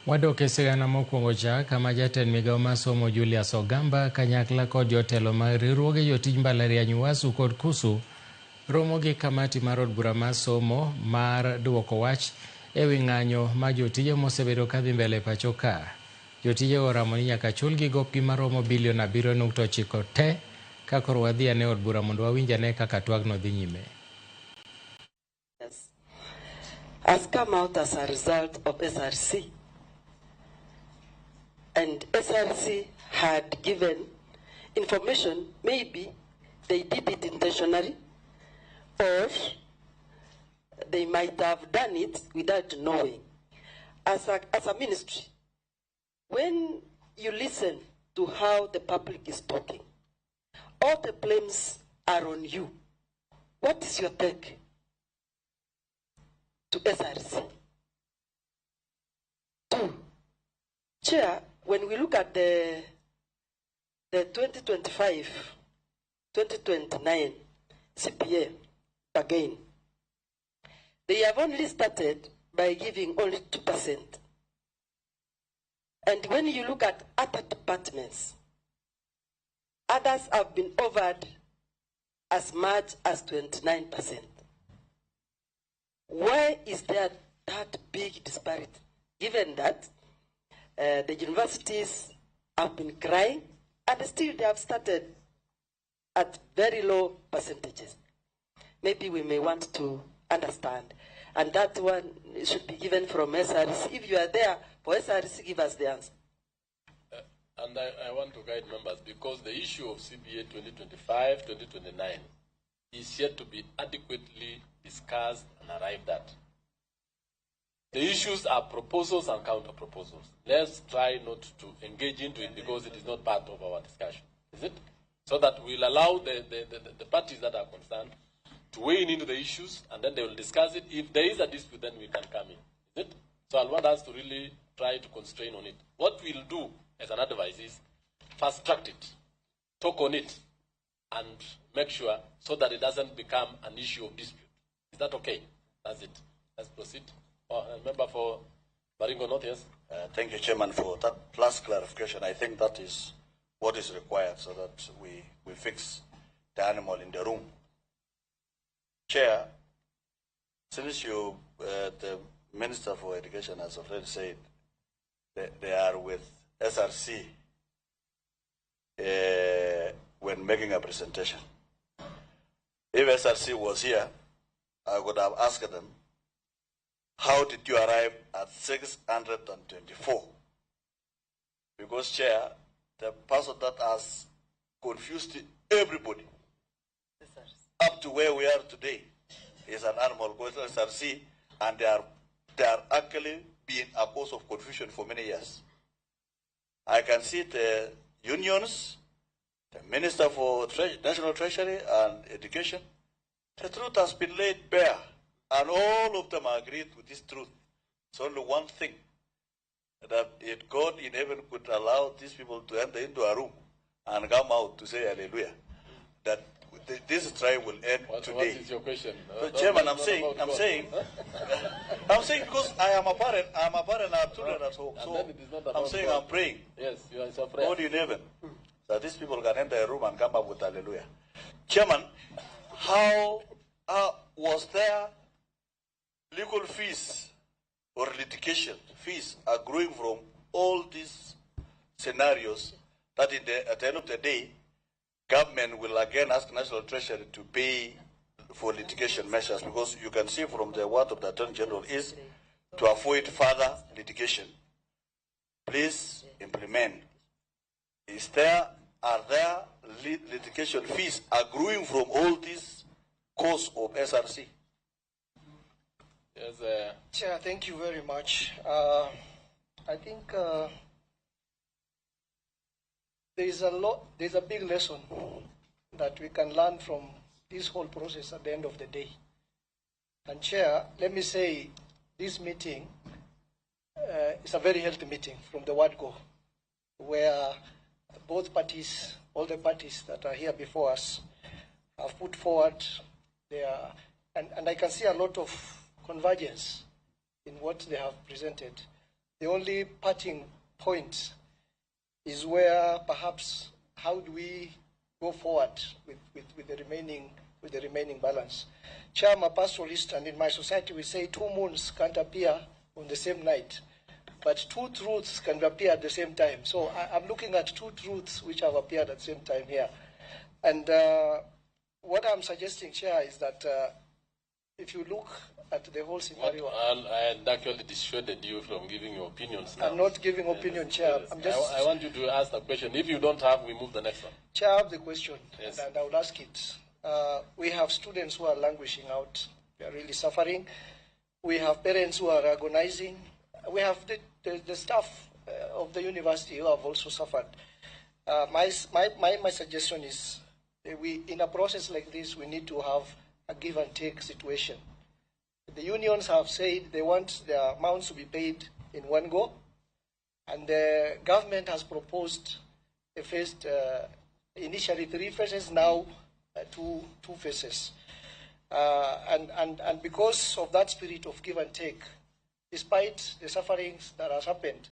Wadok e sigana mokwongo cha kama jatend migao mar somo Julius Ogamba kanyakla kod jotelo mag riwruoge jotij mbalariany Uasu kod Kusu romo gi kamati mar od bura mar somo mar duoko wach ewi ng'anyo ma jotije mosebedo kadhi mbele pacho ka. Jotije oramo ni nyaka chulgi gopi maromo bilion 7.9 te ka koro wadhi ane od bura mondo wawinj ane kaka twagno dhi nyime. Has come out as a result of SRC. And SRC had given information, maybe they did it intentionally, or they might have done it without knowing. As a ministry, when you listen to how the public is talking, all the blames are on you. What is your take to SRC? Two, Chair, when we look at the 2025-2029 CPA again, they have only started by giving only 2%. And when you look at other departments, others have been offered as much as 29%. Why is there that big disparity, given that the universities have been crying and still they have started at very low percentages? Maybe we may want to understand. And that one should be given from SRC. If you are there for SRC, give us the answer. And I want to guide members because the issue of CBA 2025-2029 is yet to be adequately discussed and arrived at. The issues are proposals and counter-proposals. Let's try not to engage into it because it is not part of our discussion. Is it? So that we'll allow the parties that are concerned to weigh in into the issues and then they will discuss it. If there is a dispute, then we can come in. Is it? So I want us to really try to constrain on it. What we'll do as an advice is fast-track it, talk on it, and make sure so that it doesn't become an issue of dispute. Is that okay? That's it. Let's proceed. Member for Baringo North, yes? Thank you, Chairman, for that last clarification. I think that is what is required so that we fix the animal in the room. Chair, since you, the Minister for Education has already said they are with SRC when making a presentation. If SRC was here, I would have asked them, how did you arrive at 624? Because, Chair, the person that has confused everybody up to where we are today is an animal called SRC, and they are actually being a cause of confusion for many years. I can see the unions, the Minister for National Treasury and Education. The truth has been laid bare, and all of them agreed with this truth. It's only one thing, that if God in heaven could allow these people to enter into a room and come out to say hallelujah, that this trial will end today. What is your question? Chairman, I'm saying because I am a parent, I have children at home, so I'm saying I'm praying. Yes, you are praying. God in heaven, that these people can enter a room and come up with hallelujah. Chairman, how was there legal fees or litigation fees are growing from all these scenarios that at the end of the day, government will again ask National Treasury to pay for litigation measures, because you can see from the word of the Attorney General is to avoid further litigation. Please implement. Are there litigation fees accruing from all these costs of SRC? Yes, Chair, thank you very much. I think there's a big lesson that we can learn from this whole process at the end of the day. And Chair, let me say this meeting is a very healthy meeting from the word go, where both parties, all the parties that are here before us, have put forward their, and I can see a lot of convergence in what they have presented. The only parting point is where perhaps how do we go forward with the remaining balance. Chair, I'm a pastoralist, and in my society we say 2 moons can't appear on the same night, but 2 truths can appear at the same time. So I'm looking at 2 truths which have appeared at the same time here. And what I'm suggesting, Chair, is that if you look at the whole scenario... I actually dissuaded you from giving your opinions now. I'm not giving opinion, Chair. Yes. I'm just... I want you to ask the question. If you don't have, we move the next one. Chair, I have the question, yes. And I will ask it. We have students who are languishing out. They are really suffering. We have parents who are agonizing. We have the staff of the university who have also suffered. My suggestion is in a process like this, we need to have a give and take situation. The unions have said they want their amounts to be paid in one go, and the government has proposed a first, initially 3 phases, now 2 phases. And because of that spirit of give and take, despite the sufferings that has happened,